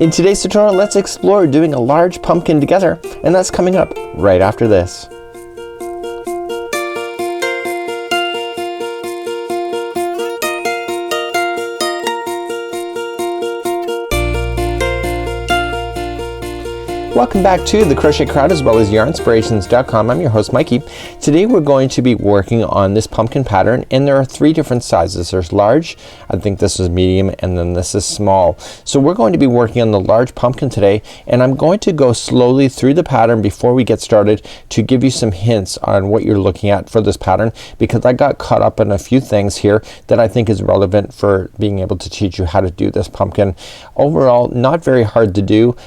In today's tutorial, let's explore doing a large pumpkin together, and that's coming up right after this. Welcome back to the Crochet Crowd as well as yarnspirations.com. I'm your host Mikey. Today we're going to be working on this pumpkin pattern, and there are three different sizes. There's large, I think this is medium, and then this is small. So we're going to be working on the large pumpkin today, and I'm going to go slowly through the pattern before we get started to give you some hints on what you're looking at for this pattern, because I got caught up in a few things here that I think is relevant for being able to teach you how to do this pumpkin. Overall, not very hard to do,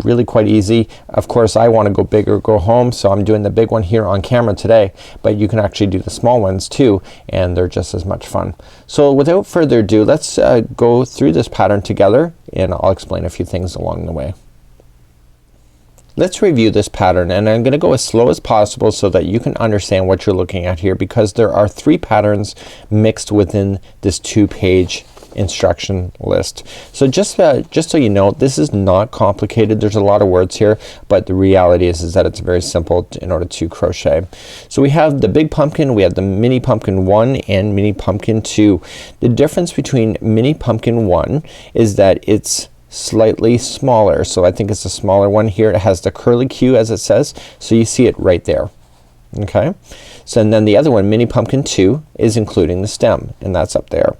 really quite easy. Of course I want to go big or go home, so I'm doing the big one here on camera today, but you can actually do the small ones too, and they're just as much fun. So without further ado, let's go through this pattern together, and I'll explain a few things along the way. Let's review this pattern, and I'm gonna go as slow as possible so that you can understand what you're looking at here, because there are three patterns mixed within this 2-page instruction list. So just so you know, this is not complicated. There's a lot of words here, but the reality is that it's very simple in order to crochet. So we have the big pumpkin, we have the mini pumpkin 1 and mini pumpkin 2. The difference between mini pumpkin 1 is that it's slightly smaller. So I think it's a smaller one here. It has the curlicue as it says, so you see it right there. Okay, so and then the other one, mini pumpkin 2, is including the stem, and that's up there.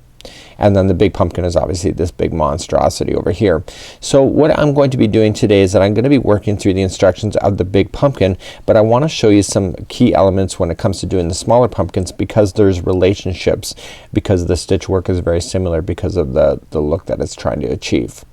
And then the big pumpkin is obviously this big monstrosity over here. So what I'm going to be doing today is that I'm gonna be working through the instructions of the big pumpkin, but I want to show you some key elements when it comes to doing the smaller pumpkins, because there's relationships, because the stitch work is very similar because of the look that it's trying to achieve.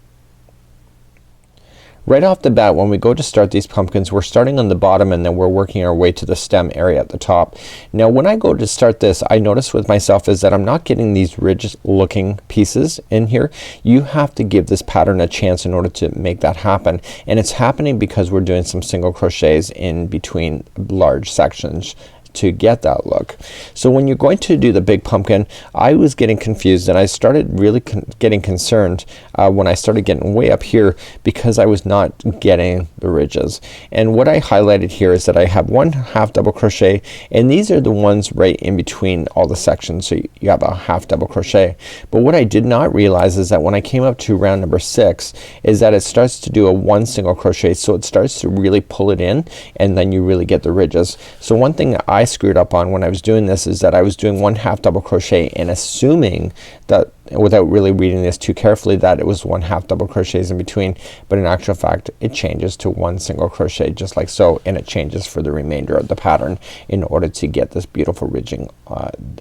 Right off the bat, when we go to start these pumpkins, we're starting on the bottom and then we're working our way to the stem area at the top. Now when I go to start this, I notice with myself is that I'm not getting these ridge looking pieces in here. You have to give this pattern a chance in order to make that happen, and it's happening because we're doing some single crochets in between large sections to get that look. So when you're going to do the big pumpkin, I was getting confused, and I started really getting concerned when I started getting way up here, because I was not getting the ridges. And what I highlighted here is that I have 1 half double crochet, and these are the ones right in between all the sections, so you have a half double crochet. But what I did not realize is that when I came up to round number 6 is that it starts to do a 1 single crochet, so it starts to really pull it in, and then you really get the ridges. So one thing I screwed up on when I was doing this is that I was doing 1 half double crochet and assuming that, without really reading this too carefully, that it was 1 half double crochets in between, but in actual fact it changes to 1 single crochet just like so, and it changes for the remainder of the pattern in order to get this beautiful ridging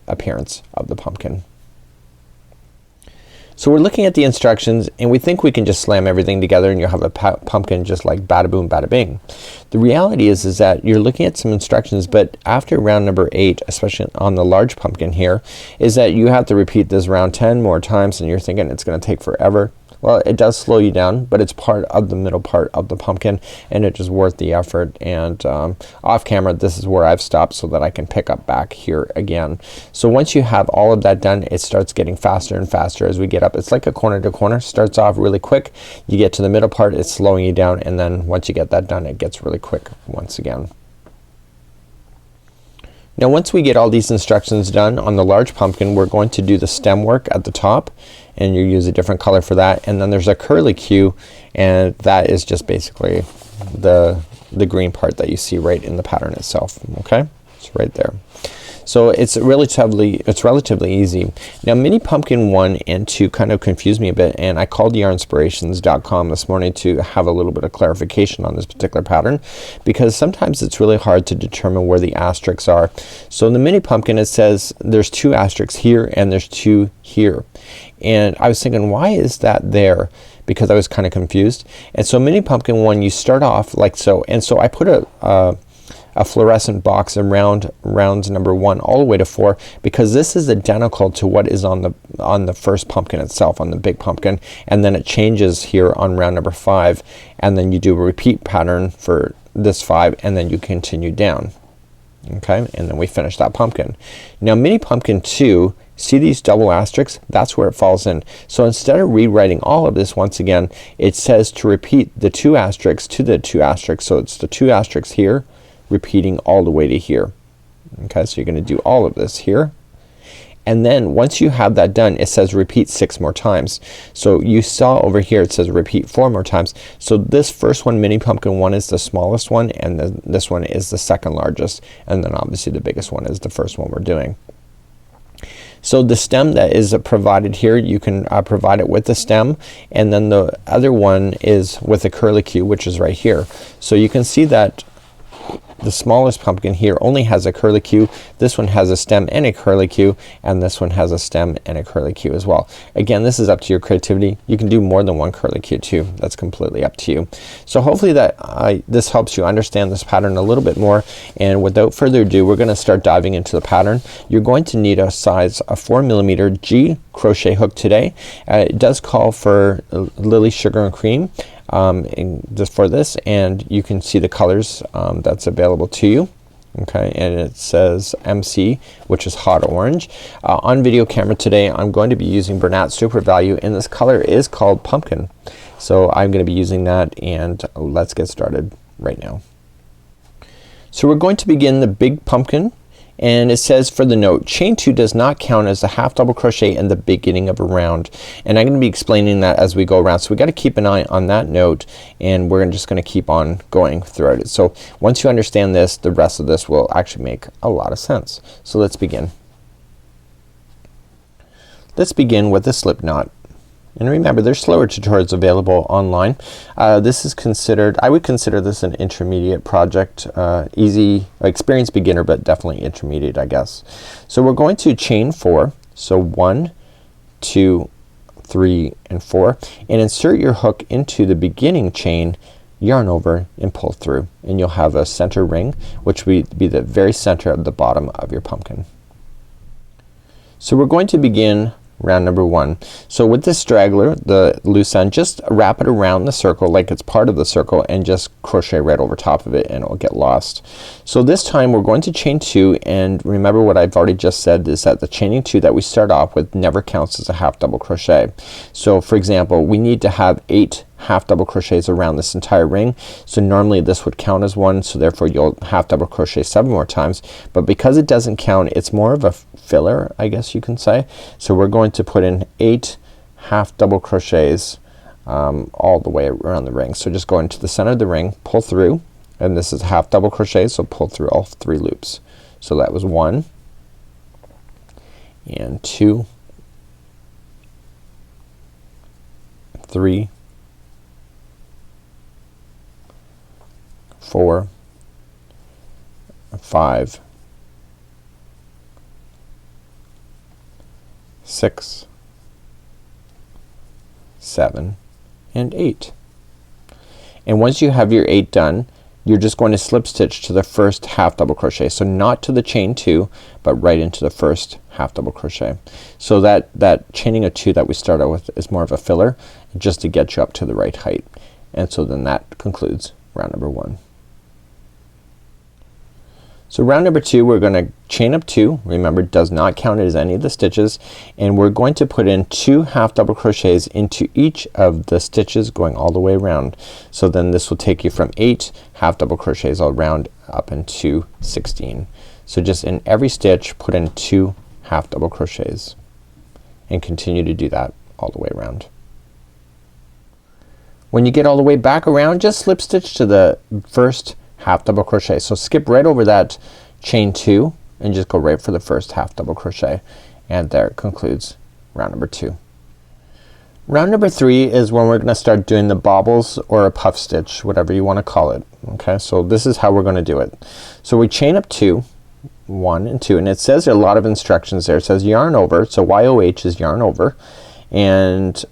appearance of the pumpkin. So we're looking at the instructions, and we think we can just slam everything together and you'll have a pumpkin just like bada boom bada bing. The reality is that you're looking at some instructions, but after round number 8, especially on the large pumpkin here, is that you have to repeat this round 10 more times, and you're thinking it's gonna take forever. Well, it does slow you down, but it's part of the middle part of the pumpkin, and it is worth the effort. And off camera, this is where I've stopped so that I can pick up back here again. So once you have all of that done, it starts getting faster and faster as we get up. It's like a corner to corner. Starts off really quick, you get to the middle part, it's slowing you down, and then once you get that done, it gets really quick once again. Now once we get all these instructions done on the large pumpkin, we're going to do the stem work at the top, and you use a different color for that. And then there's a curlicue, and that is just basically the green part that you see right in the pattern itself. Okay, it's right there. So it's relatively easy. Now mini pumpkin 1 and 2 kind of confused me a bit, and I called yarnspirations.com this morning to have a little bit of clarification on this particular pattern, because sometimes it's really hard to determine where the asterisks are. So in the mini pumpkin it says there's 2 asterisks here and there's 2 here, and I was thinking, why is that there? Because I was kind of confused. And so mini pumpkin 1, you start off like so, and so I put a fluorescent box around rounds number 1 all the way to 4, because this is identical to what is on the first pumpkin itself, on the big pumpkin, and then it changes here on round number 5, and then you do a repeat pattern for this 5, and then you continue down. Okay, and then we finish that pumpkin. Now mini pumpkin 2 see these double asterisks? That's where it falls in. So instead of rewriting all of this once again, it says to repeat the 2 asterisks to the 2 asterisks. So it's the 2 asterisks here repeating all the way to here. Okay, so you're gonna do all of this here. And then once you have that done, it says repeat 6 more times. So you saw over here it says repeat 4 more times. So this first one, mini pumpkin 1, is the smallest one, and then this one is the second largest, and then obviously the biggest one is the first one we're doing. So the stem that is provided here, you can provide it with the stem, and then the other one is with a curlicue, which is right here. So you can see that the smallest pumpkin here only has a curlicue. This one has a stem and a curlicue, and this one has a stem and a curlicue as well. Again, this is up to your creativity. You can do more than one curlicue too. That's completely up to you. So hopefully that this helps you understand this pattern a little bit more, and without further ado, we're gonna start diving into the pattern. You're going to need a size 4mm G crochet hook today. It does call for Lily Sugar and Cream just for this, and you can see the colors that's available to you. Okay, and it says MC, which is hot orange. On video camera today I'm going to be using Bernat Super Value, and this color is called Pumpkin. So I'm gonna be using that, and let's get started right now. So we're going to begin the big pumpkin, and it says for the note, chain 2 does not count as a half double crochet in the beginning of a round, and I'm gonna be explaining that as we go around. So we gotta keep an eye on that note, and we're just gonna keep on going throughout it. So once you understand this, the rest of this will actually make a lot of sense. So let's begin. Let's begin with a slip knot. And remember, there's slower tutorials available online. This is considered, I would consider this an intermediate project, easy, experienced beginner, but definitely intermediate, I guess. So we're going to chain 4. So 1, 2, 3, and 4, and insert your hook into the beginning chain, yarn over, and pull through, and you'll have a center ring, which will be the very center of the bottom of your pumpkin. So we're going to begin round number 1. So with this straggler, the loose end, just wrap it around the circle like it's part of the circle, and just crochet right over top of it, and it'll get lost. So this time we're going to chain 2, and remember what I've already just said is that the chaining 2 that we start off with never counts as a half double crochet. So for example, we need to have 8 half double crochets around this entire ring, so normally this would count as 1, so therefore you'll half double crochet 7 more times, but because it doesn't count, it's more of a filler, I guess you can say. So we're going to put in 8 half double crochets all the way around the ring. So just go into the center of the ring, pull through, and this is half double crochet, so pull through all 3 loops. So that was 1 and 2, 3, 4, 5, 6, 7, and 8. And once you have your 8 done, you're just going to slip stitch to the first half double crochet. So not to the chain 2, but right into the first half double crochet. So that chaining of 2 that we start out with is more of a filler, just to get you up to the right height. And so then that concludes round number 1. So round number 2, we're gonna chain up 2. Remember, it does not count as any of the stitches, and we're going to put in 2 half double crochets into each of the stitches going all the way around. So then this will take you from 8 half double crochets all around up into 16. So just in every stitch put in 2 half double crochets, and continue to do that all the way around. When you get all the way back around, just slip stitch to the first half double crochet. So skip right over that chain 2 and just go right for the first half double crochet, and there concludes round number 2. Round number 3 is when we're gonna start doing the bobbles or a puff stitch, whatever you want to call it. Okay, so this is how we're gonna do it. So we chain up 2, 1 and 2, and it says there are a lot of instructions there. It says yarn over, so YOH is yarn over, and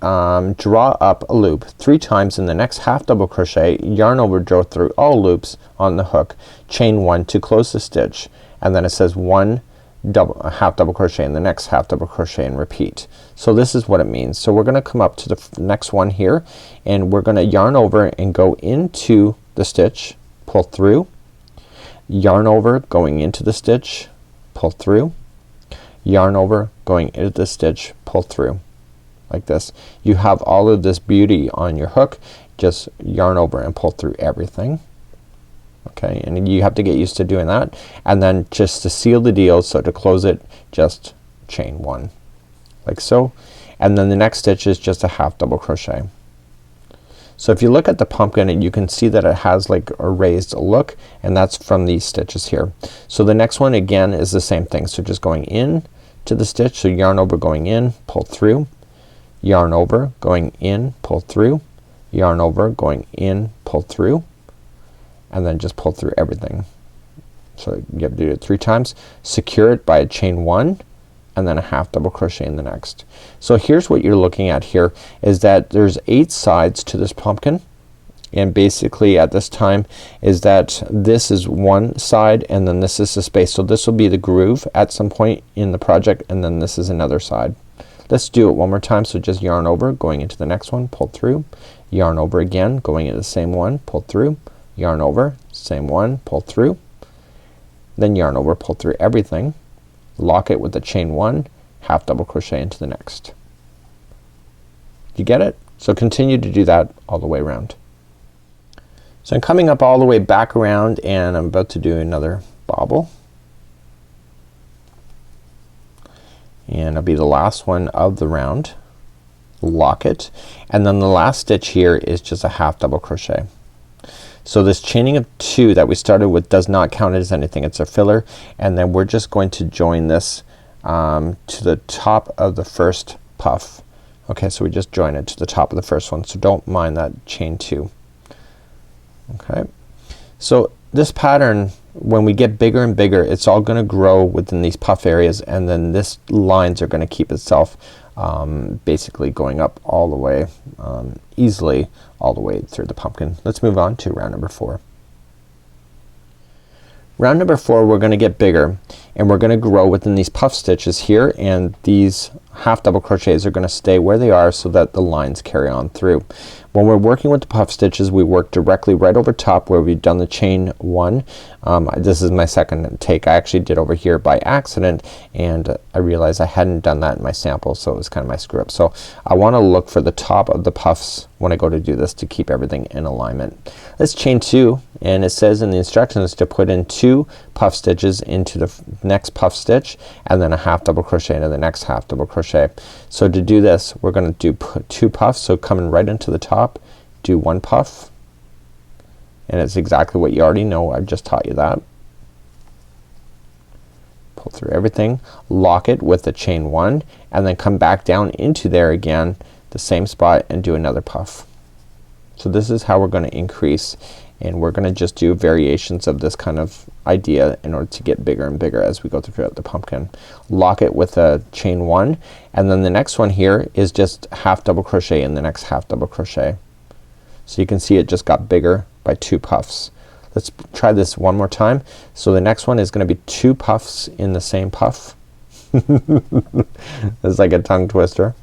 draw up a loop 3 times in the next half double crochet, yarn over, draw through all loops on the hook, chain 1 to close the stitch, and then it says 1 half double crochet in the next half double crochet, and repeat. So this is what it means. So we're gonna come up to the next one here, and we're gonna yarn over and go into the stitch, pull through, yarn over going into the stitch, pull through, yarn over, going into the stitch, pull through like this. You have all of this beauty on your hook. Just yarn over and pull through everything. Okay, and you have to get used to doing that. And then just to seal the deal, so to close it, just chain 1 like so, and then the next stitch is just a half double crochet. So if you look at the pumpkin, you can see that it has like a raised look, and that's from these stitches here. So the next one again is the same thing. So just going in to the stitch, so yarn over, going in, pull through, yarn over, going in, pull through, yarn over, going in, pull through, and then just pull through everything. So you have to do it 3 times. Secure it by a chain 1 and then a half double crochet in the next. So here's what you're looking at here, is that there's 8 sides to this pumpkin, and basically at this time is that this is one side and then this is the space. So this will be the groove at some point in the project, and then this is another side. Let's do it one more time. So just yarn over, going into the next one, pull through, yarn over again, going into the same one, pull through, yarn over, same one, pull through, then yarn over, pull through everything, lock it with the chain 1, half double crochet into the next. You get it? So continue to do that all the way around. So I'm coming up all the way back around, and I'm about to do another bobble, and it'll be the last one of the round. Lock it, and then the last stitch here is just a half double crochet. So this chaining of 2 that we started with does not count as anything. It's a filler, and then we're just going to join this to the top of the first puff. Okay, so we just join it to the top of the first one, so don't mind that chain 2. Okay, so this pattern, when we get bigger and bigger, it's all gonna grow within these puff areas, and then this lines are gonna keep itself basically going up all the way easily all the way through the pumpkin. Let's move on to round number 4. Round number 4, we're gonna get bigger, and we're gonna grow within these puff stitches here, and these half double crochets are gonna stay where they are so that the lines carry on through. When we're working with the puff stitches, we work directly right over top where we've done the chain 1. This is my second take. I actually did over here by accident, and I realized I hadn't done that in my sample, so it was kind of my screw up. So I wanna look for the top of the puffs when I go to do this to keep everything in alignment. Let's chain 2, and it says in the instructions to put in 2 puff stitches into the next puff stitch, and then a half double crochet into the next half double crochet. So to do this, we're gonna do 2 puffs. So coming right into the top, do 1 puff, and it's exactly what you already know. I've just taught you that. Pull through everything, lock it with the chain 1, and then come back down into there again, the same spot, and do another puff. So this is how we're gonna increase, and we're gonna just do variations of this kind of idea in order to get bigger and bigger as we go throughout the pumpkin. Lock it with a chain 1, and then the next one here is just half double crochet in the next half double crochet. So you can see it just got bigger by 2 puffs. Let's try this one more time. So the next one is gonna be 2 puffs in the same puff. It's like a tongue twister.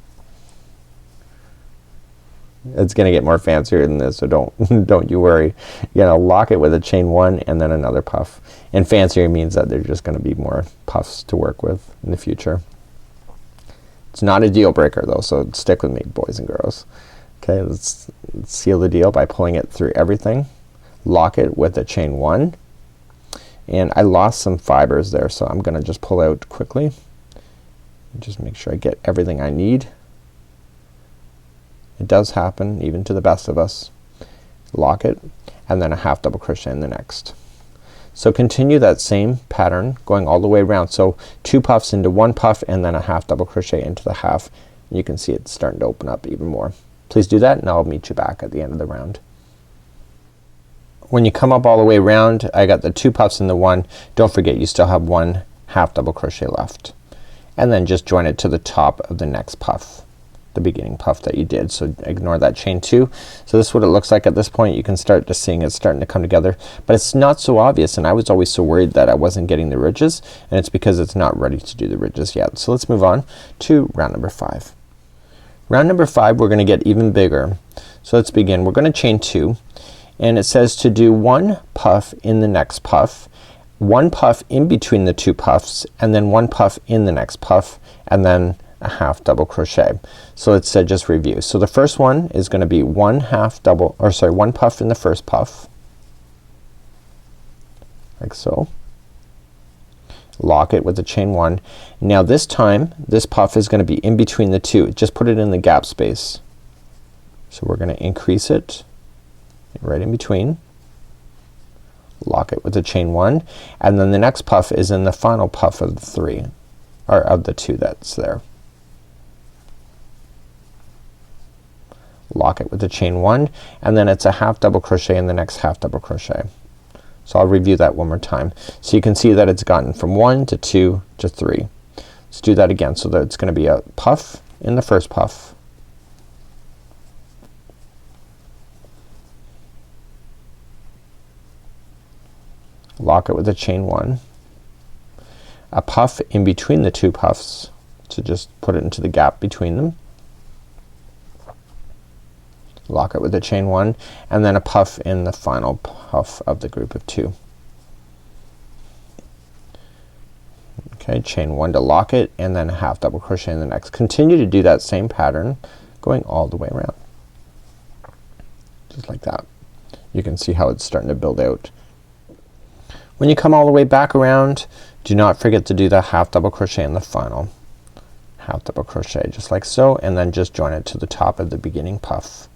It's gonna get more fancier than this, so don't you worry. You're gonna lock it with a chain 1 and then another puff. And fancier means that there's just gonna be more puffs to work with in the future. It's not a deal breaker though, so stick with me, boys and girls. Okay, let's seal the deal by pulling it through everything. Lock it with a chain 1, and I lost some fibers there, so I'm gonna just pull out quickly. Just make sure I get everything I need. It does happen even to the best of us. Lock it, and then a half double crochet in the next. So continue that same pattern going all the way around. So 2 puffs into 1 puff, and then a half double crochet into the half. You can see it's starting to open up even more. Please do that, and I'll meet you back at the end of the round. When you come up all the way around, I got the 2 puffs in the 1. Don't forget you still have 1 half double crochet left, and then just join it to the top of the next puff, the beginning puff that you did. So ignore that chain 2. So this is what it looks like at this point. You can start to seeing it starting to come together, but it's not so obvious, and I was always so worried that I wasn't getting the ridges, and it's because it's not ready to do the ridges yet. So let's move on to round number 5. Round number 5, we're gonna get even bigger. So let's begin. We're gonna chain 2, and it says to do 1 puff in the next puff, one puff in between the two puffs, and then one puff in the next puff, and then a half double crochet. So let's just review. So the first one is gonna be one puff in the first puff, like so. Lock it with the chain one. Now this time this puff is gonna be in between the two. Just put it in the gap space. So we're gonna increase it right in between. Lock it with the chain one, and then the next puff is in the final puff of the three, or of the two that's there. Lock it with the chain one, and then it's a half double crochet in the next half double crochet. So I'll review that one more time. So you can see that it's gotten from 1 to 2 to 3. Let's do that again. So that it's gonna be a puff in the first puff, lock it with a chain one, a puff in between the two puffs, so just put it into the gap between them, lock it with a chain one, and then a puff in the final puff of the group of two. Okay, chain one to lock it, and then a half double crochet in the next. Continue to do that same pattern going all the way around, just like that. You can see how it's starting to build out. When you come all the way back around, do not forget to do the half double crochet in the final. Half double crochet just like so, and then just join it to the top of the beginning puff.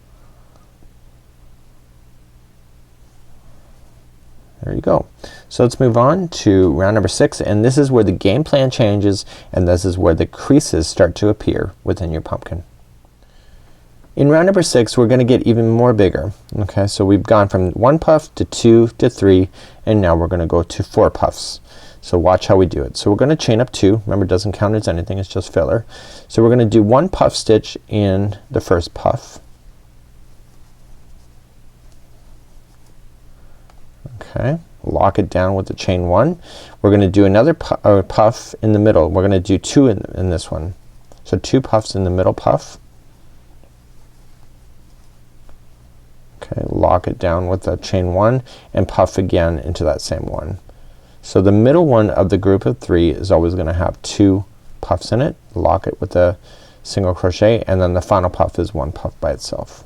There you go. So let's move on to round number 6, and this is where the game plan changes, and this is where the creases start to appear within your pumpkin. In round number 6 we're gonna get even more bigger. Okay, so we've gone from 1 puff to 2 to 3, and now we're gonna go to 4 puffs. So watch how we do it. So we're gonna chain up 2. Remember, it doesn't count as anything, it's just filler. So we're gonna do 1 puff stitch in the first puff. Okay, lock it down with the chain one. We're gonna do another puff in the middle. We're gonna do 2 in this one. So 2 puffs in the middle puff. Okay, lock it down with the chain one and puff again into that same one. So the middle one of the group of 3 is always gonna have 2 puffs in it. Lock it with a single crochet, and then the final puff is 1 puff by itself.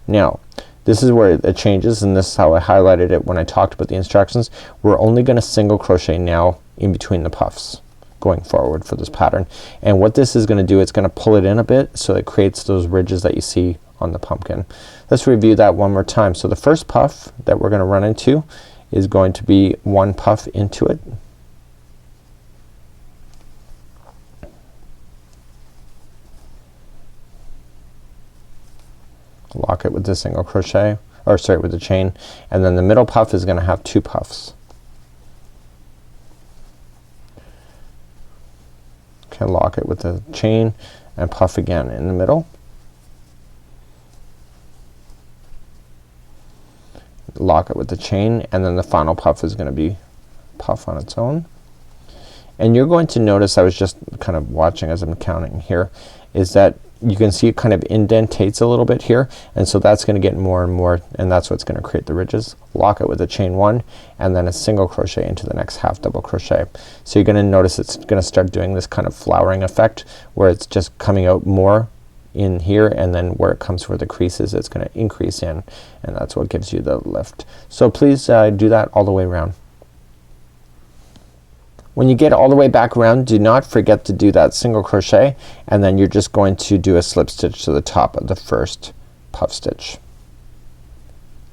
Now this is where it changes, and this is how I highlighted it when I talked about the instructions. We're only gonna single crochet now in between the puffs going forward for this pattern, and what this is gonna do, it's gonna pull it in a bit so it creates those ridges that you see on the pumpkin. Let's review that one more time. So the first puff that we're gonna run into is going to be 1 puff into it. Lock it with the single crochet, or sorry, with the chain, and then the middle puff is gonna have 2 puffs. Okay, lock it with the chain and puff again in the middle. Lock it with the chain, and then the final puff is gonna be puff on its own. And you're going to notice, I was just kind of watching as I'm counting here, is that you can see it kind of indentates a little bit here, and so that's gonna get more and more, and that's what's gonna create the ridges. Lock it with a chain one, and then a single crochet into the next half double crochet. So you're gonna notice it's gonna start doing this kind of flowering effect where it's just coming out more in here, and then where it comes for the creases it's gonna increase in, and that's what gives you the lift. So please do that all the way around. When you get all the way back around, do not forget to do that single crochet, and then you're just going to do a slip stitch to the top of the first puff stitch,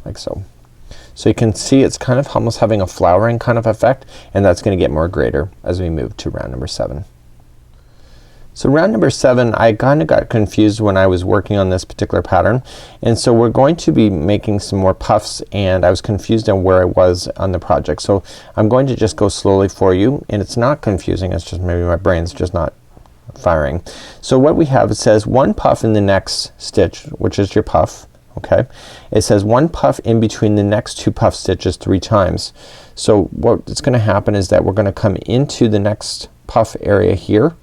like so. So you can see it's kind of almost having a flowering kind of effect, and that's gonna get more greater as we move to round number 7. So round number 7, I kinda got confused when I was working on this particular pattern, and so we're going to be making some more puffs, and I was confused on where I was on the project. So I'm going to just go slowly for you, and it's not confusing, it's just maybe my brain's just not firing. So what we have, it says 1 puff in the next stitch, which is your puff. Okay, it says 1 puff in between the next 2 puff stitches 3 times. So what's gonna happen is that we're gonna come into the next puff area here.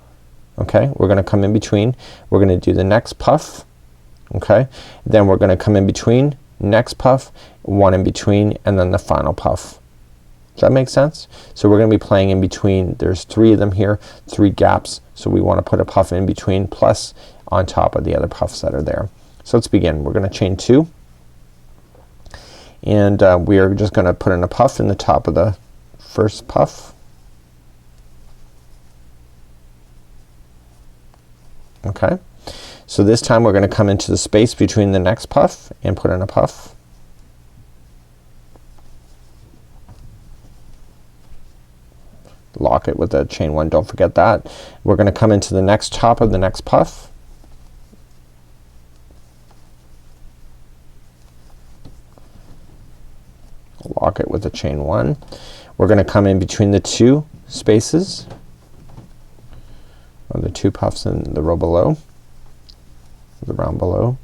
Okay, we're gonna come in between, we're gonna do the next puff, okay, then we're gonna come in between, next puff, one in between, and then the final puff. Does that make sense? So we're gonna be playing in between. There's 3 of them here, 3 gaps, so we wanna put a puff in between plus on top of the other puffs that are there. So let's begin. We're gonna chain 2, and we are just gonna put in a puff in the top of the first puff. Okay, so this time we're gonna come into the space between the next puff and put in a puff. Lock it with a chain 1, don't forget that. We're gonna come into the next top of the next puff. Lock it with a chain 1. We're gonna come in between the 2 spaces, or the 2 puffs in the row below, the round below.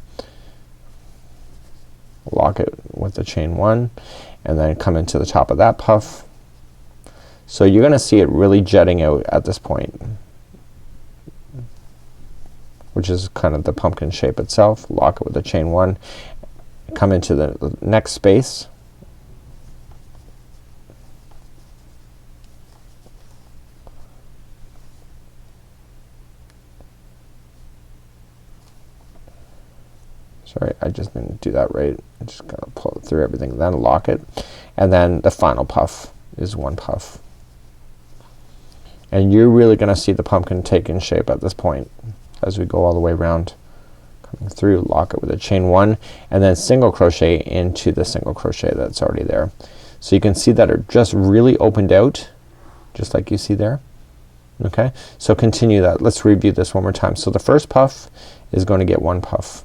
Lock it with the chain 1, and then come into the top of that puff. So you're gonna see it really jetting out at this point, which is kind of the pumpkin shape itself. Lock it with a chain 1, come into the next space, sorry, I just didn't do that right. I just gotta pull it through everything, then lock it, and then the final puff is 1 puff. And you're really gonna see the pumpkin taking shape at this point as we go all the way around. Coming through, lock it with a chain 1, and then single crochet into the single crochet that's already there. So you can see that it just really opened out, just like you see there. Okay, so continue that. Let's review this one more time. So the first puff is going to get 1 puff.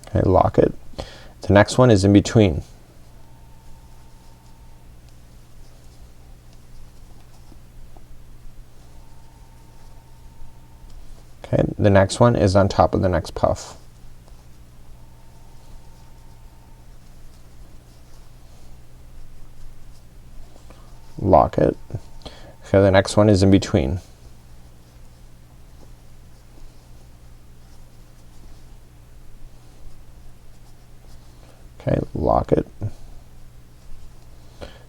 Okay, lock it. The next one is in between. Okay, the next one is on top of the next puff. Lock it. Okay, the next one is in between. Okay, lock it.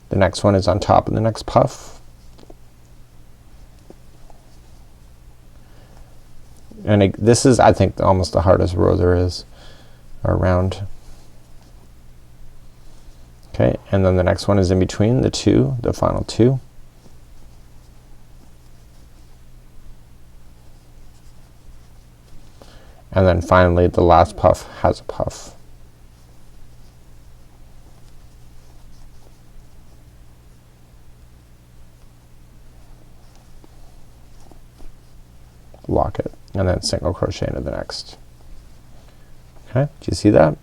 The next one is on top of the next puff. And this is, I think, almost the hardest row there is around. Okay, and then the next one is in between the 2, the final 2. And then finally the last puff has a puff. Lock it, and then single crochet into the next. Okay, do you see that?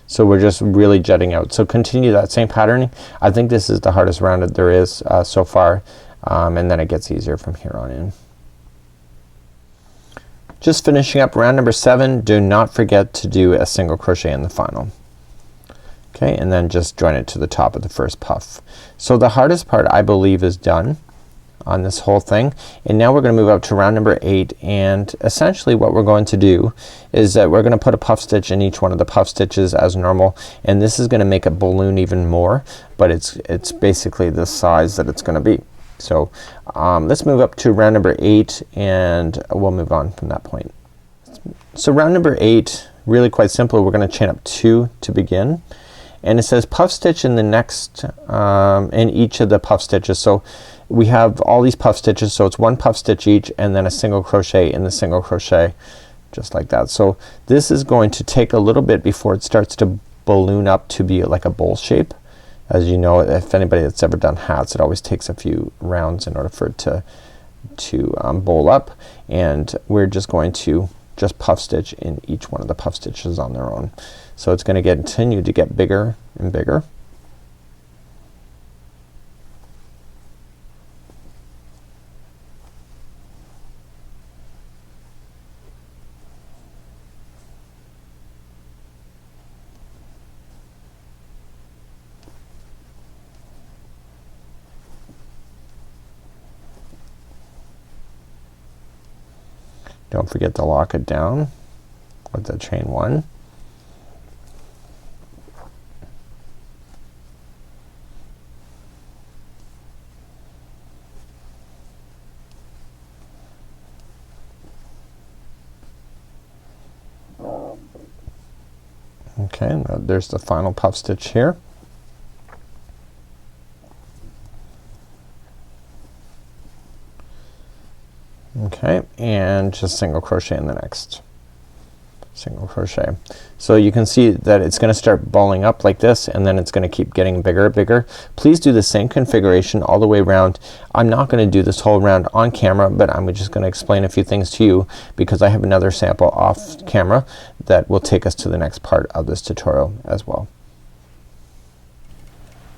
So we're just really jetting out. So continue that same patterning. I think this is the hardest round that there is so far, and then it gets easier from here on in. Just finishing up round number 7. Do not forget to do a single crochet in the final. Okay, and then just join it to the top of the first puff. So the hardest part, I believe, is done on this whole thing, and now we're gonna move up to round number 8, and essentially what we're going to do is that we're gonna put a puff stitch in each one of the puff stitches as normal, and this is gonna make it balloon even more, but it's basically the size that it's gonna be. So let's move up to round number 8, and we'll move on from that point. So round number 8, really quite simple. We're gonna chain up 2 to begin, and it says puff stitch in the next in each of the puff stitches. So we have all these puff stitches, so it's 1 puff stitch each, and then a single crochet in the single crochet, just like that. So this is going to take a little bit before it starts to balloon up to be like a bowl shape. As you know, if anybody that's ever done hats, it always takes a few rounds in order for it to bowl up, and we're just going to just puff stitch in each one of the puff stitches on their own. So it's gonna continue to get bigger and bigger. Don't forget to lock it down with the chain 1. Okay, now there's the final puff stitch here. Okay, and just single crochet in the next. Single crochet. So you can see that it's gonna start balling up like this, and then it's gonna keep getting bigger and bigger. Please do the same configuration all the way around. I'm not gonna do this whole round on camera, but I'm just gonna explain a few things to you because I have another sample off camera that will take us to the next part of this tutorial as well.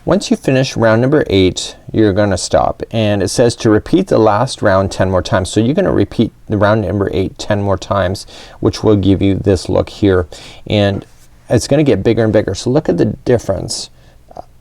Once you finish round number 8, you're gonna stop, and it says to repeat the last round 10 more times. So you're gonna repeat the round number 8 10 more times, which will give you this look here, and it's gonna get bigger and bigger. So look at the difference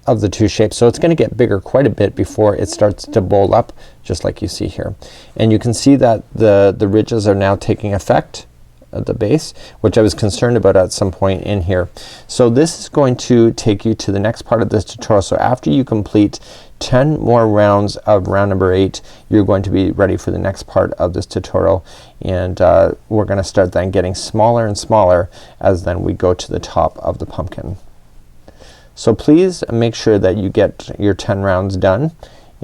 of the two shapes. So it's gonna get bigger quite a bit before it starts to bowl up, just like you see here. And you can see that the ridges are now taking effect at the base, which I was concerned about at some point in here. So this is going to take you to the next part of this tutorial. So after you complete 10 more rounds of round number 8, you're going to be ready for the next part of this tutorial, and we're gonna start then getting smaller and smaller as then we go to the top of the pumpkin. So please make sure that you get your 10 rounds done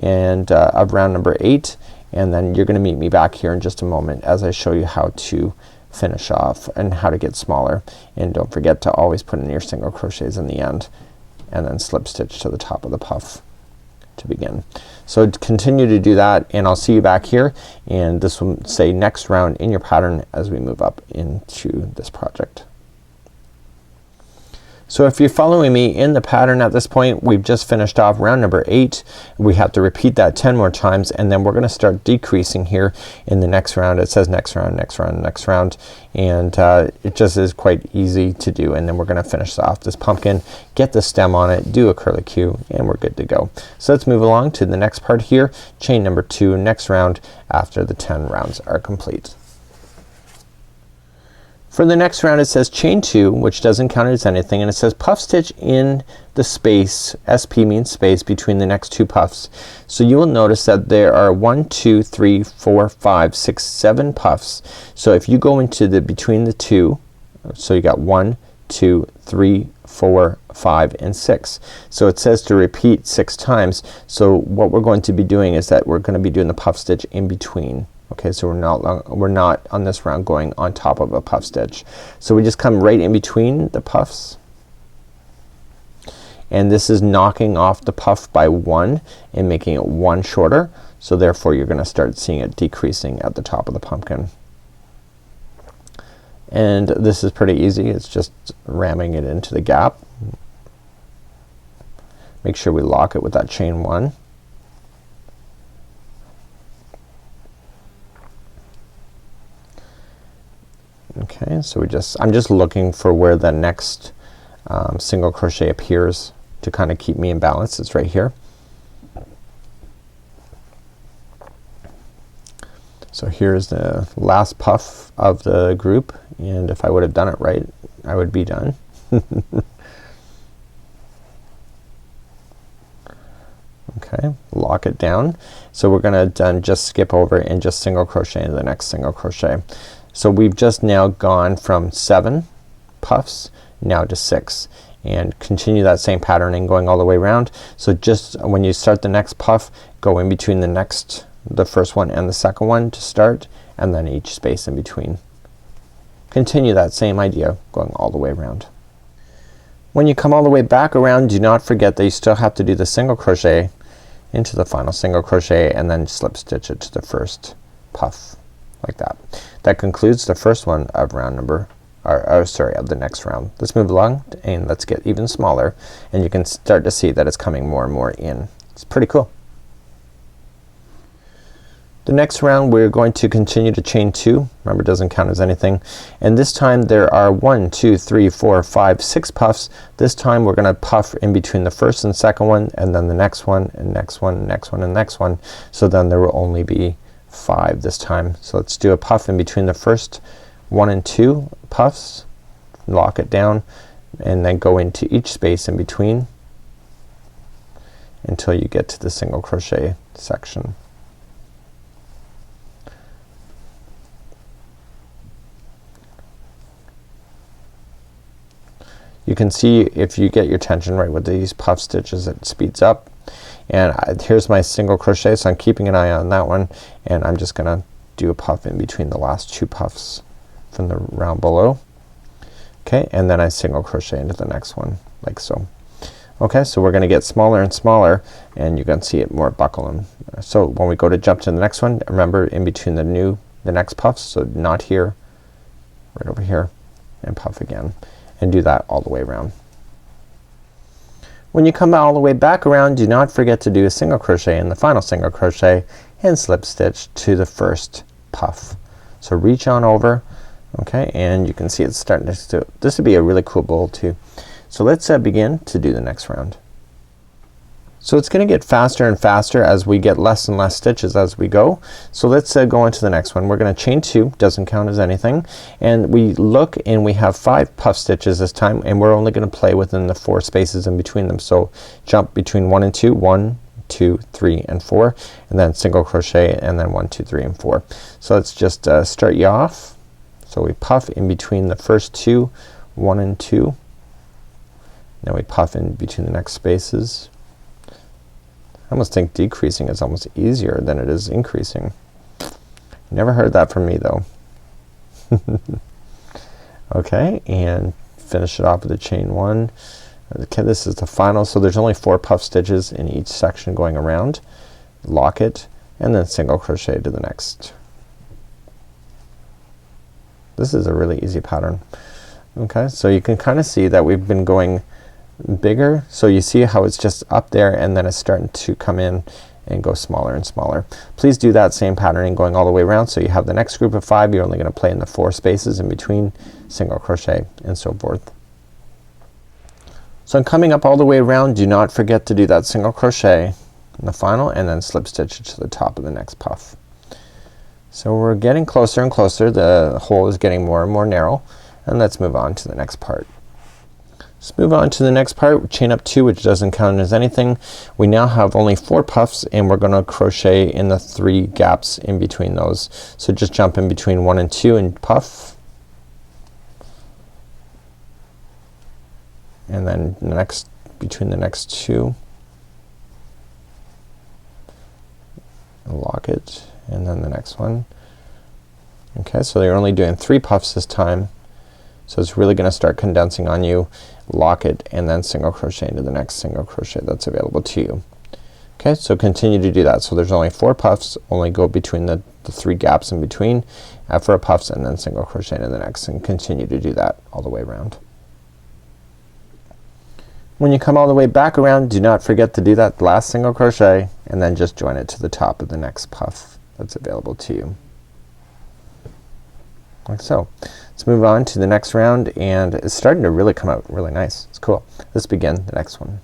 and of round number 8, and then you're gonna meet me back here in just a moment as I show you how to finish off and how to get smaller. And don't forget to always put in your single crochets in the end, and then slip stitch to the top of the puff to begin. So continue to do that, and I'll see you back here, and this will say next round in your pattern as we move up into this project. So if you're following me in the pattern at this point, we've just finished off round number 8. We have to repeat that 10 more times, and then we're gonna start decreasing here in the next round. It says next round, next round, next round, and it just is quite easy to do. And then we're gonna finish off this pumpkin, get the stem on it, do a curlicue, and we're good to go. So let's move along to the next part here. Chain number 2, next round after the 10 rounds are complete. For the next round it says chain 2, which doesn't count as anything, and it says puff stitch in the space. SP means space between the next 2 puffs. So you will notice that there are 1 2 3 4 5 6 7 puffs. So if you go into the between the 2, so you got 1 2 3 4 5 and 6. So it says to repeat 6 times. So what we're going to be doing is that we're gonna be doing the puff stitch in between. Okay, so we're not on this round going on top of a puff stitch. So we just come right in between the puffs, and this is knocking off the puff by 1 and making it 1 shorter. So therefore you're gonna start seeing it decreasing at the top of the pumpkin. And this is pretty easy. It's just ramming it into the gap. Make sure we lock it with that chain 1. Okay, so I'm just looking for where the next single crochet appears to kind of keep me in balance. It's right here. So here's the last puff of the group, and if I would have done it right, I would be done. Okay, lock it down. So we're gonna then just skip over and just single crochet into the next single crochet. So we've just now gone from 7 puffs now to 6, and continue that same patterning going all the way around. So just when you start the next puff, go in between the first one and the second one to start, and then each space in between. Continue that same idea going all the way around. When you come all the way back around, do not forget that you still have to do the single crochet into the final single crochet, and then slip stitch it to the first puff like that. That concludes the first one of round number of the next round. Let's move along and let's get even smaller, and you can start to see that it's coming more and more in. It's pretty cool. The next round we're going to continue to chain 2. Remember, it doesn't count as anything, and this time there are 1 2 3 4 5 6 puffs. This time we're gonna puff in between the first and second one, and then the next one and next one, next one and next one. So then there will only be 5 this time. So let's do a puff in between the first 1 and 2 puffs, lock it down, and then go into each space in between until you get to the single crochet section. You can see if you get your tension right with these puff stitches, it speeds up. And here's my single crochet, so I'm keeping an eye on that one, and I'm just gonna do a puff in between the last 2 puffs from the round below. Okay, and then I single crochet into the next one like so. Okay, so we're gonna get smaller and smaller, and you can see it more buckling. So when we go to jump to the next one, remember in between the next puffs, so not here, right over here, and puff again, and do that all the way around. When you come all the way back around, do not forget to do a single crochet in the final single crochet and slip stitch to the first puff. So reach on over, okay, and you can see it's starting to, this would be a really cool bowl too. So let's begin to do the next round. So it's gonna get faster and faster as we get less and less stitches as we go. So let's go on to the next one. We're gonna chain 2, doesn't count as anything, and we look and we have 5 puff stitches this time, and we're only gonna play within the 4 spaces in between them. So jump between 1 and 2, 1, 2, 3 and 4, and then single crochet, and then 1, 2, 3 and 4. So let's just start you off. So we puff in between the first 2, 1 and 2. Then we puff in between the next spaces. I almost think decreasing is almost easier than it is increasing. Never heard that from me though. Okay, and finish it off with a chain 1. Okay, this is the final, so there's only 4 puff stitches in each section going around. Lock it, and then single crochet to the next. This is a really easy pattern. Okay, so you can kinda see that we've been going bigger, so you see how it's just up there and then it's starting to come in and go smaller and smaller. Please do that same patterning going all the way around, so you have the next group of 5, you're only gonna play in the 4 spaces in between, single crochet, and so forth. So I'm coming up all the way around. Do not forget to do that single crochet in the final, and then slip stitch it to the top of the next puff. So we're getting closer and closer. The hole is getting more and more narrow, and let's move on to the next part. Let's move on to the next part. Chain up 2, which doesn't count as anything. We now have only 4 puffs, and we're gonna crochet in the 3 gaps in between those. So just jump in between 1 and 2 and puff, and then the next between the next 2, lock it, and then the next one. Okay, so you're only doing 3 puffs this time, so it's really gonna start condensing on you. Lock it, and then single crochet into the next single crochet that's available to you. Okay, so continue to do that. So there's only 4 puffs, only go between the 3 gaps in between, 4 puffs, and then single crochet into the next, and continue to do that all the way around. When you come all the way back around, do not forget to do that last single crochet, and then just join it to the top of the next puff that's available to you, like so. Let's move on to the next round, and it's starting to really come out really nice. It's cool. Let's begin the next one.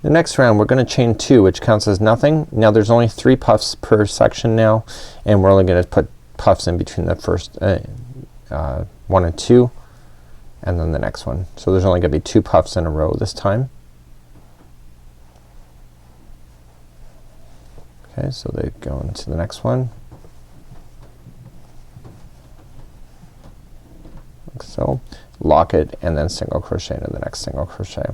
The next round we're gonna chain 2, which counts as nothing. Now there's only 3 puffs per section now, and we're only gonna put puffs in between the first 1 and 2, and then the next one. So there's only gonna be 2 puffs in a row this time. Okay, so they go into the next one. Like so. Lock it, and then single crochet into the next single crochet.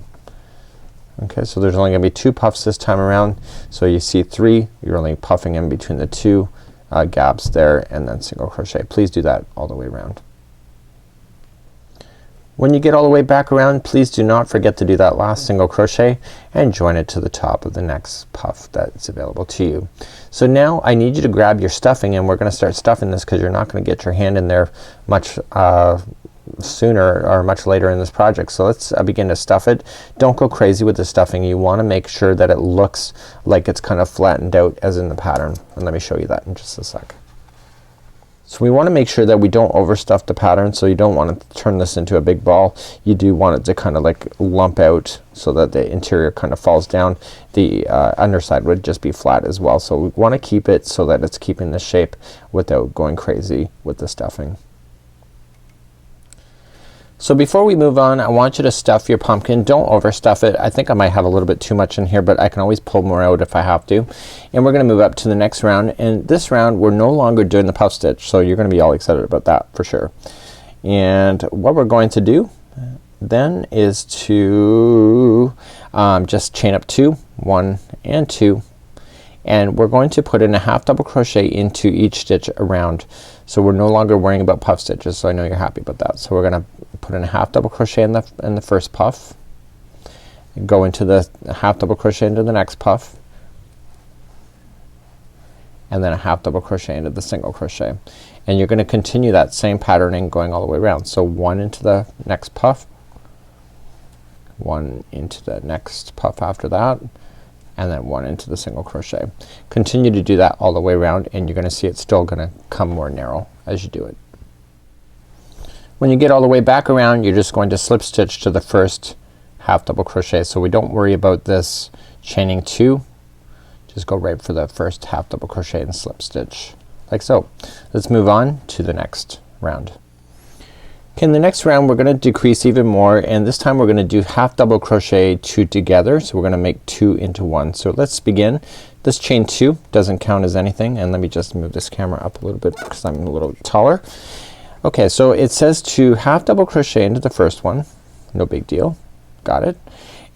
Okay, so there's only gonna be 2 puffs this time around. So you see 3, you're only puffing in between the 2 gaps there, and then single crochet. Please do that all the way around. When you get all the way back around, please do not forget to do that last single crochet and join it to the top of the next puff that's available to you. So now I need you to grab your stuffing, and we're gonna start stuffing this because you're not gonna get your hand in there much sooner or much later in this project. So let's begin to stuff it. Don't go crazy with the stuffing. You wanna make sure that it looks like it's kind of flattened out as in the pattern, and let me show you that in just a sec. So we want to make sure that we don't overstuff the pattern, so you don't want to turn this into a big ball. You do want it to kind of like lump out so that the interior kind of falls down. The underside would just be flat as well. So we want to keep it so that it's keeping the shape without going crazy with the stuffing. So before we move on, I want you to stuff your pumpkin. Don't overstuff it. I think I might have a little bit too much in here, but I can always pull more out if I have to. And we're gonna move up to the next round, and this round we're no longer doing the puff stitch, so you're gonna be all excited about that for sure. And what we're going to do then is to just chain up 2, 1 and 2, and we're going to put in a half double crochet into each stitch around. So we're no longer worrying about puff stitches, so I know you're happy about that. So we're gonna put in a half double crochet in the first puff, and go into the half double crochet into the next puff, and then a half double crochet into the single crochet. And you're gonna continue that same patterning going all the way around. So 1 into the next puff, 1 into the next puff after that, and then 1 into the single crochet. Continue to do that all the way around, and you're gonna see it's still gonna come more narrow as you do it. When you get all the way back around, you're just going to slip stitch to the first half double crochet. So we don't worry about this chaining 2. Just go right for the first half double crochet and slip stitch like so. Let's move on to the next round. Okay, in the next round we're gonna decrease even more, and this time we're gonna do half double crochet 2 together. So we're gonna make 2 into 1. So let's begin. This chain 2 doesn't count as anything, and let me just move this camera up a little bit because I'm a little taller. Okay, so it says to half double crochet into the first one. No big deal. Got it.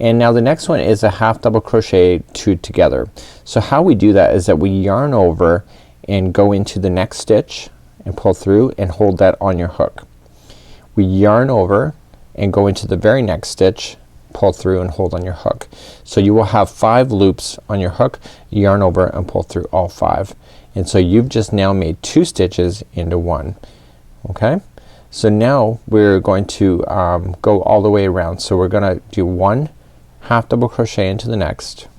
And now the next one is a half double crochet 2 together. So how we do that is that we yarn over and go into the next stitch and pull through and hold that on your hook. We yarn over and go into the very next stitch, pull through and hold on your hook. So you will have 5 loops on your hook, yarn over and pull through all 5. And so you've just now made 2 stitches into 1. Okay, so now we're going to go all the way around. So we're gonna do 1 half double crochet into the next,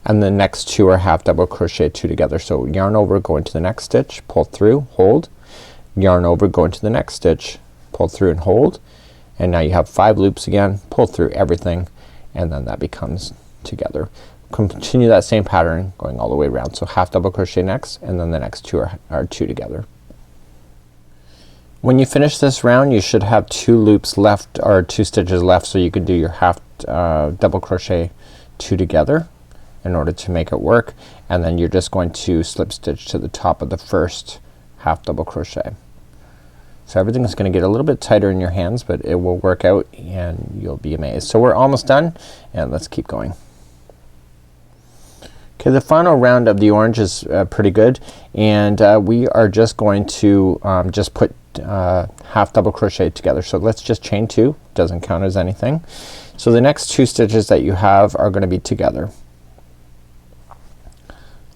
and the next 2 are half double crochet 2 together. So yarn over, go into the next stitch, pull through, hold, yarn over, go into the next stitch, pull through and hold, and now you have 5 loops again, pull through everything, and then that becomes together. Continue that same pattern going all the way around. So half double crochet next, and then the next 2 are 2 together. When you finish this round you should have 2 loops left, or 2 stitches left, so you could do your half double crochet 2 together in order to make it work, and then you're just going to slip stitch to the top of the first half double crochet. So everything is gonna get a little bit tighter in your hands, but it will work out and you'll be amazed. So we're almost done, and let's keep going. Okay, the final round of the orange is pretty good, and we are just going to just put half double crochet together. So let's just chain 2, doesn't count as anything. So the next 2 stitches that you have are gonna be together.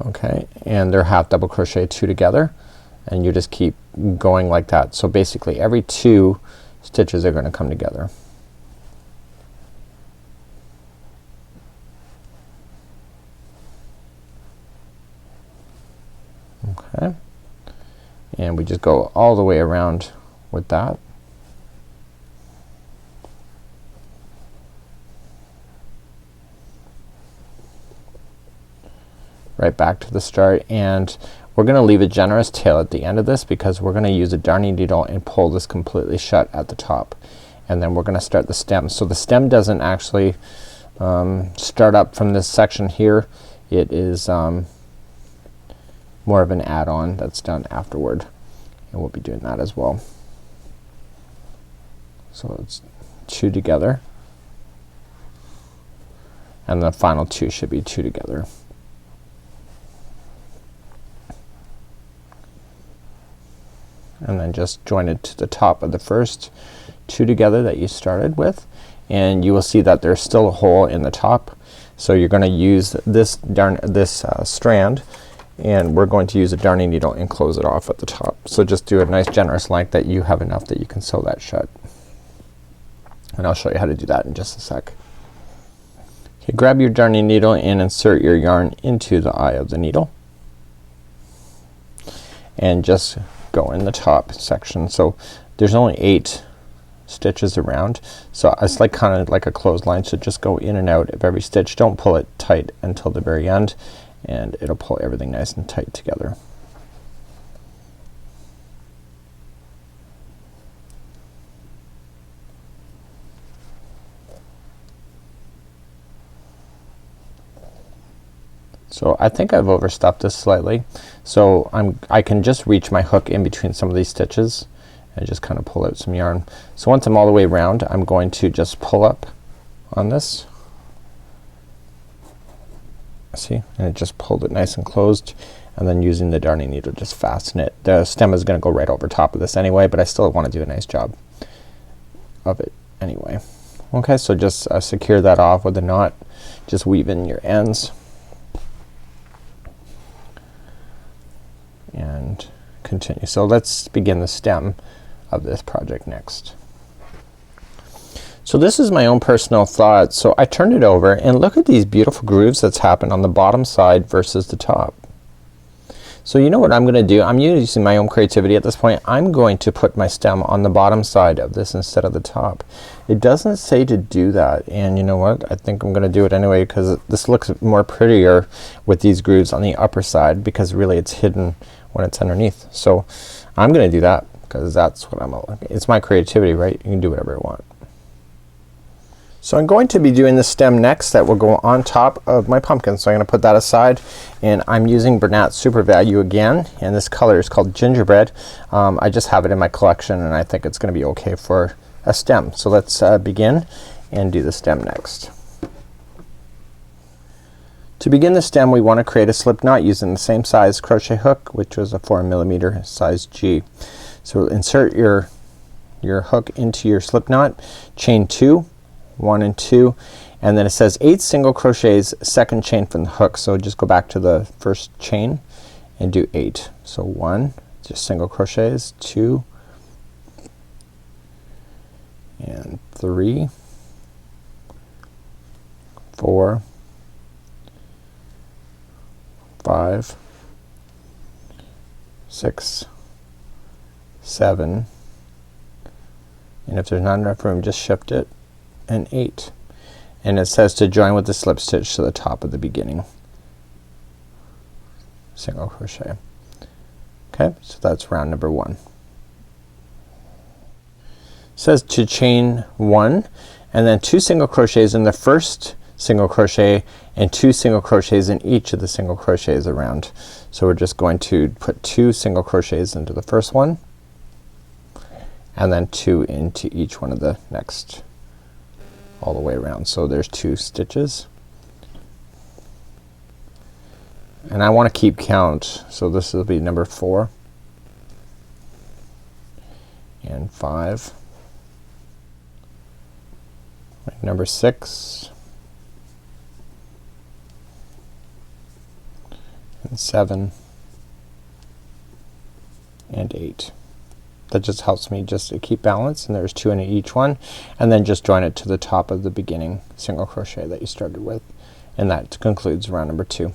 Okay, and they're half double crochet 2 together, and you just keep going like that. So basically every 2 stitches are gonna come together. Okay, and we just go all the way around with that. Right back to the start, and we're gonna leave a generous tail at the end of this because we're gonna use a darning needle and pull this completely shut at the top, and then we're gonna start the stem. So the stem doesn't actually start up from this section here. It is more of an add-on that's done afterward, and we'll be doing that as well. So it's 2 together, and the final 2 should be 2 together. And then just join it to the top of the first 2 together that you started with, and you will see that there's still a hole in the top. So you're gonna use this strand, and we're going to use a darning needle and close it off at the top. So just do a nice generous length that you have enough that you can sew that shut, and I'll show you how to do that in just a sec. Okay, grab your darning needle and insert your yarn into the eye of the needle. and just go in the top section. So there's only 8 stitches around, so it's like kind of like a clothesline, so just go in and out of every stitch. Don't pull it tight until the very end, and it'll pull everything nice and tight together. So I think I've overstuffed this slightly, so I can just reach my hook in between some of these stitches and just kind of pull out some yarn. So once I'm all the way around, I'm going to just pull up on this. See, and it just pulled it nice and closed, and then using the darning needle just fasten it. The stem is gonna go right over top of this anyway, but I still want to do a nice job of it anyway. Okay, so just secure that off with a knot. Just weave in your ends and continue. So let's begin the stem of this project next. So this is my own personal thought. So I turned it over and look at these beautiful grooves that's happened on the bottom side versus the top. So you know what I'm gonna do? I'm using my own creativity at this point. I'm going to put my stem on the bottom side of this instead of the top. It doesn't say to do that, and you know what? I think I'm gonna do it anyway because this looks more prettier with these grooves on the upper side, because really it's hidden when it's underneath. So I'm gonna do that because that's what it's my creativity, right? You can do whatever you want. So I'm going to be doing the stem next that will go on top of my pumpkin. So I'm gonna put that aside, and I'm using Bernat Super Value again, and this color is called Gingerbread. I just have it in my collection and I think it's gonna be okay for a stem. So let's begin and do the stem next. To begin the stem, we want to create a slip knot using the same size crochet hook, which was a 4mm size G. So insert your hook into your slip knot, chain 2, 1 and 2, and then it says 8 single crochets second chain from the hook. So just go back to the first chain and do 8. So 1, just single crochets, 2 and 3, 4, 5, 6, 7, and if there's not enough room just shift it, and 8. And it says to join with the slip stitch to the top of the beginning single crochet. Okay, so that's round number 1. It says to chain 1 and then 2 single crochets in the first single crochet and 2 single crochets in each of the single crochets around. So we're just going to put 2 single crochets into the first one and then 2 into each one of the next all the way around. So there's 2 stitches, and I want to keep count, so this will be number 4 and 5, number 6 and 7 and 8. That just helps me just to keep balance, and there's 2 in each one, and then just join it to the top of the beginning single crochet that you started with, and that concludes round number 2.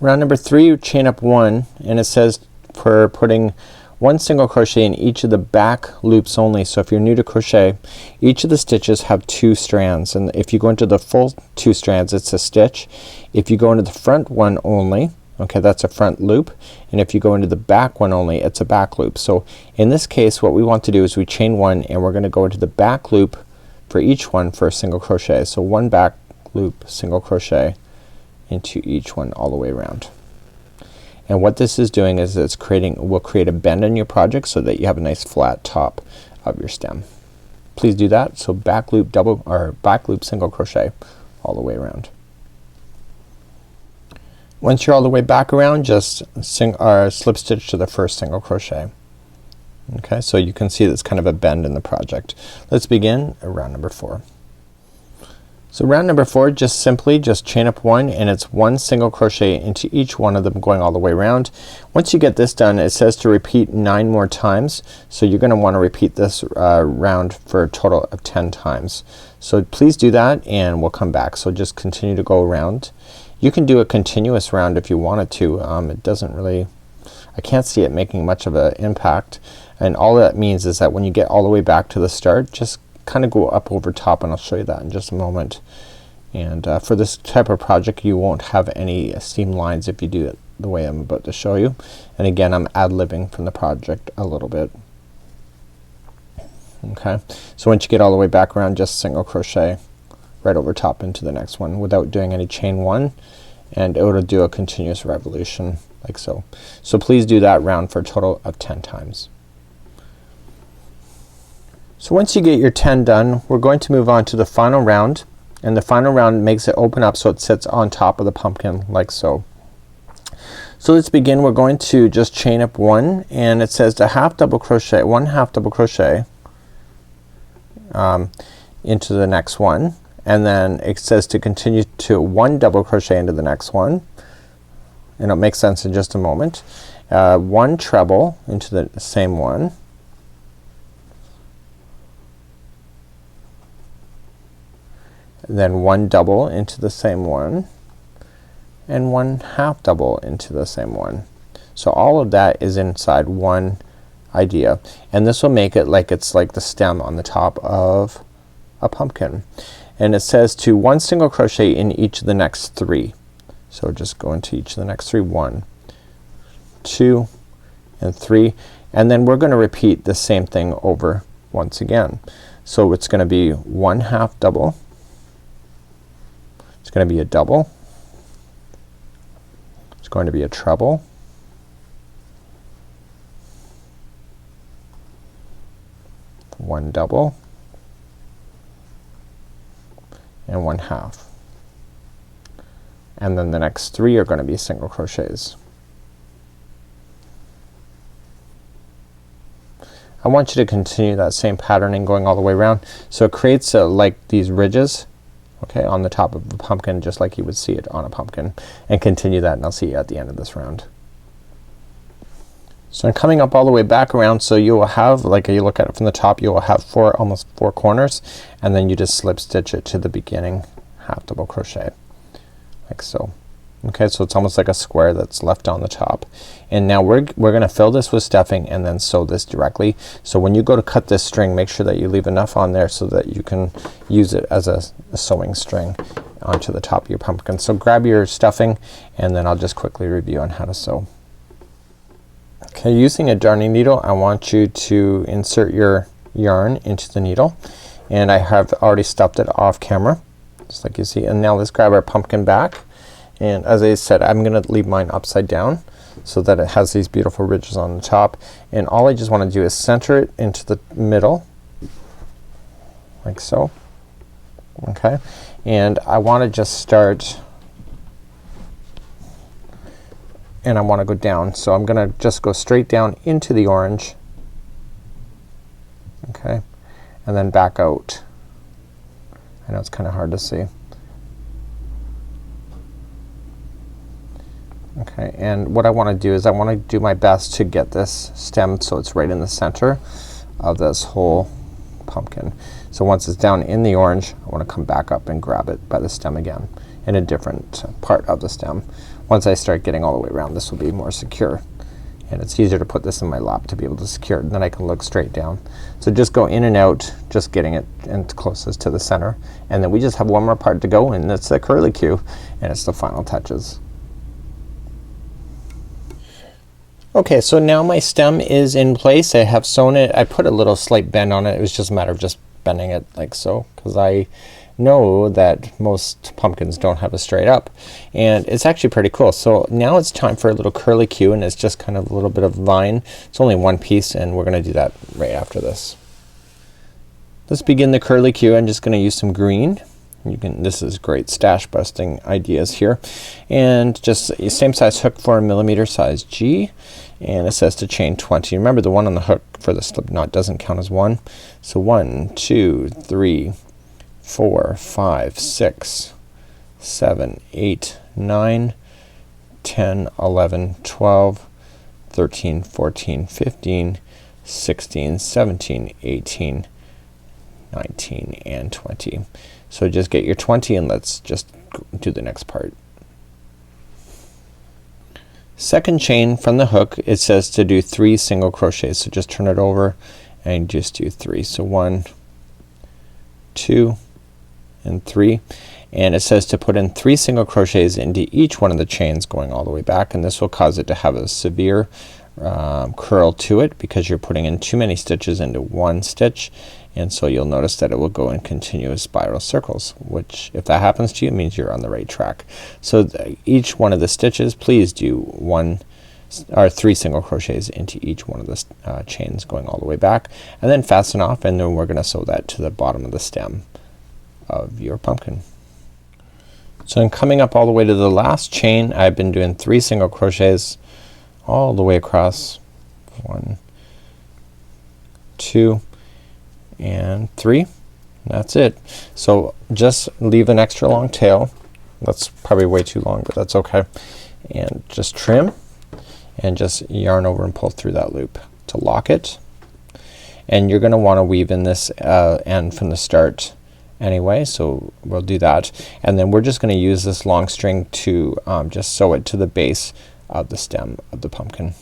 Round number 3, you chain up 1, and it says for putting 1 single crochet in each of the back loops only. So if you're new to crochet, each of the stitches have 2 strands, and if you go into the full 2 strands it's a stitch. If you go into the front one only, okay, that's a front loop, and if you go into the back one only it's a back loop. So in this case what we want to do is we chain 1 and we're gonna go into the back loop for each one for a single crochet. So 1 back loop single crochet into each one all the way around. And what this is doing is it's will create a bend in your project so that you have a nice flat top of your stem. Please do that. So back loop back loop single crochet all the way around. Once you're all the way back around, just slip stitch to the first single crochet. Okay, so you can see that's kind of a bend in the project. Let's begin round number 4. So round number 4, just simply chain up 1, and it's 1 single crochet into each one of them going all the way around. Once you get this done, it says to repeat 9 more times, so you're gonna want to repeat this round for a total of 10 times. So please do that and we'll come back. So just continue to go around You can do a continuous round if you wanted to. It doesn't really, I can't see it making much of an impact, and all that means is that when you get all the way back to the start, just kind of go up over top, and I'll show you that in just a moment. And for this type of project you won't have any seam lines if you do it the way I'm about to show you. And again, I'm ad-libbing from the project a little bit. Okay, so once you get all the way back around, just single crochet right over top into the next one without doing any chain one, and it will do a continuous revolution like so. So please do that round for a total of 10 times. So once you get your 10 done, we're going to move on to the final round, and the final round makes it open up so it sits on top of the pumpkin like so. So let's begin. We're going to just chain up one, and it says to half double crochet, 1 half double crochet into the next one, and then it says to continue to 1 double crochet into the next one, and it'll make sense in just a moment. 1 treble into the same one, then 1 double into the same one, and 1 half double into the same one. So all of that is inside one idea, and this will make it like it's like the stem on the top of a pumpkin. And it says to 1 single crochet in each of the next 3. So just go into each of the next 3. 1, 2, and 3, and then we're gonna repeat the same thing over once again. So it's gonna be 1 half double, it's gonna be a double, it's going to be a treble, one double, and 1 half, and then the next 3 are going to be single crochets. I want you to continue that same patterning going all the way around, so it creates like these ridges, okay, on the top of the pumpkin, just like you would see it on a pumpkin, and continue that, and I'll see you at the end of this round. So I'm coming up all the way back around, so you will have, like you look at it from the top, you will have almost 4 corners, and then you just slip stitch it to the beginning half double crochet like so. Okay, so it's almost like a square that's left on the top, and now we're gonna fill this with stuffing and then sew this directly. So when you go to cut this string, make sure that you leave enough on there so that you can use it as a sewing string onto the top of your pumpkin. So grab your stuffing, and then I'll just quickly review on how to sew. Okay, using a darning needle, I want you to insert your yarn into the needle, and I have already stuffed it off camera just like you see. And now let's grab our pumpkin back, and as I said, I'm gonna leave mine upside down so that it has these beautiful ridges on the top, and all I just want to do is center it into the middle like so. Okay, and I want to just start, and I want to go down, so I'm gonna just go straight down into the orange, okay, and then back out. I know it's kinda hard to see. Okay, and what I wanna do is I wanna do my best to get this stem so it's right in the center of this whole pumpkin. So once it's down in the orange, I wanna come back up and grab it by the stem again in a different part of the stem. Once I start getting all the way around, this will be more secure, and it's easier to put this in my lap to be able to secure it, and then I can look straight down. So just go in and out, just getting it in closest to the center, and then we just have one more part to go, and it's the curlicue, and it's the final touches. Okay, so now my stem is in place. I have sewn it. I put a little slight bend on it. It was just a matter of just bending it like so, because I know that most pumpkins don't have a straight up, and it's actually pretty cool. So now it's time for a little curlicue, and it's just kind of a little bit of vine. It's only one piece, and we're gonna do that right after this. Let's begin the curlicue. I'm just gonna use some green. You can, this is great stash busting ideas here, and just a same size hook, 4mm size G, and it says to chain 20. Remember, the one on the hook for the slip knot doesn't count as one. So 1, 2, 3, 4, 5, 6, 7, 8, 9, 10, 11, 12, 13, 14, 15, 16, 17, 18, 19, and 20. So just get your 20, and let's just do the next part. Second chain from the hook, it says to do 3 single crochets. So just turn it over and just do 3. So 1, 2 and 3, and it says to put in 3 single crochets into each one of the chains going all the way back, and this will cause it to have a severe curl to it because you're putting in too many stitches into one stitch, and so you'll notice that it will go in continuous spiral circles, which if that happens to you means you're on the right track. So each one of the stitches, please do 1 or 3 single crochets into each one of the chains going all the way back, and then fasten off, and then we're gonna sew that to the bottom of the stem of your pumpkin. So I'm coming up all the way to the last chain. I've been doing 3 single crochets all the way across. 1, 2 and 3. That's it. So just leave an extra long tail. That's probably way too long, but that's okay. And just trim and just yarn over and pull through that loop to lock it. And you're gonna want to weave in this end from the start anyway, so we'll do that, and then we're just gonna use this long string to just sew it to the base of the stem of the pumpkin.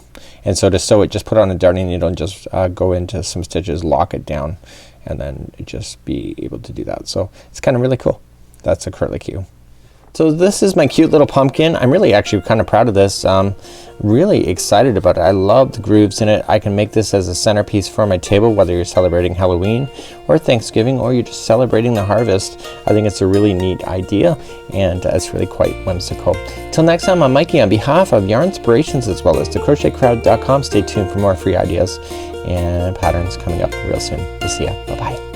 And so to sew it, just put on a darning needle and just go into some stitches, lock it down, and then just be able to do that. So it's kind of really cool. That's a Curlicue. So this is my cute little pumpkin. I'm really actually kind of proud of this. Really excited about it. I love the grooves in it. I can make this as a centerpiece for my table, whether you're celebrating Halloween or Thanksgiving, or you're just celebrating the harvest. I think it's a really neat idea, and it's really quite whimsical. Till next time, I'm Mikey on behalf of Yarnspirations as well as thecrochetcrowd.com. Stay tuned for more free ideas and patterns coming up real soon. We'll see ya. Bye bye.